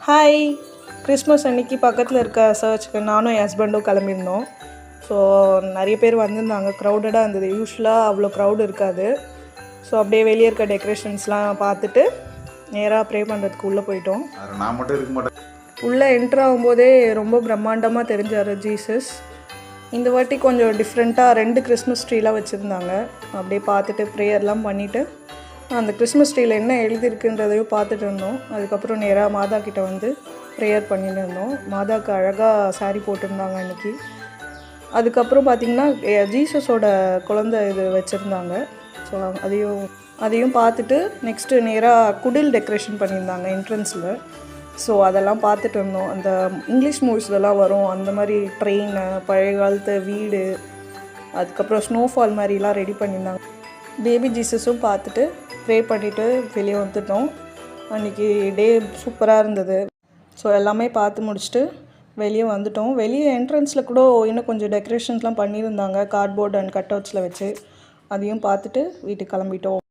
Hi. Christmas அன்னைக்கு பக்கத்தில் இருக்க சர்ச்சுக்கு நானும் என் ஹஸ்பண்டும் கிளம்பியிருந்தோம். ஸோ நிறைய பேர் வந்திருந்தாங்க, க்ரௌடடாக இருந்தது. யூஸ்வலாக அவ்வளோ க்ரௌட் இருக்காது. ஸோ அப்படியே வெளியே இருக்க டெக்கரேஷன்ஸ்லாம் பார்த்துட்டு நேராக ப்ரே பண்ணுறதுக்கு உள்ளே போயிட்டோம். நான் மட்டும் இருக்க மாட்டேன். உள்ளே என்ட்ரு ஆகும்போதே ரொம்ப பிரம்மாண்டமாக தெரிஞ்சார் ஜீசஸ். இந்த வாட்டி கொஞ்சம் டிஃப்ரெண்ட்டாக 2 கிறிஸ்மஸ் ட்ரீலாம் வச்சுருந்தாங்க. அப்படியே பார்த்துட்டு ப்ரேயர்லாம் பண்ணிவிட்டு அந்த கிறிஸ்மஸ் ட்ரீயில் என்ன எழுதியிருக்குன்றதையும் பார்த்துட்டு இருந்தோம். அதுக்கப்புறம் நேராக மாதா கிட்ட வந்து ப்ரேயர் பண்ணிட்டு இருந்தோம். மாதாவுக்கு அழகாக சாரீ போட்டிருந்தாங்க அன்றைக்கி. அதுக்கப்புறம் பார்த்திங்கன்னா ஜீசஸோட குழந்தை இது வச்சுருந்தாங்க. ஸோ அதையும் பார்த்துட்டு நெக்ஸ்ட்டு நேராக குடில் டெக்கரேஷன் பண்ணியிருந்தாங்க என்ட்ரன்ஸில். ஸோ அதெல்லாம் பார்த்துட்டு இருந்தோம். அந்த இங்கிலீஷ் மூவிஸ்லலாம் வரும் அந்த மாதிரி ட்ரெயின், பழைய காலத்து வீடு, அதுக்கப்புறம் ஸ்னோஃபால் மாதிரிலாம் ரெடி பண்ணியிருந்தாங்க. பேபி ஜீசஸும் பார்த்துட்டு ப்ரே பண்ணிவிட்டு வெளியே வந்துட்டோம். அன்றைக்கி டே சூப்பராக இருந்தது. ஸோ எல்லாமே பார்த்து முடிச்சுட்டு வெளியே வந்துட்டோம். வெளியே என்ட்ரன்ஸில் கூட இன்னும் கொஞ்சம் டெக்கரேஷன்ஸ்லாம் பண்ணியிருந்தாங்க கார்ட்போர்ட் அண்ட் கட் அவுட்ஸில் வச்சு. அதையும் பார்த்துட்டு வீட்டுக்கு கிளம்பிட்டோம்.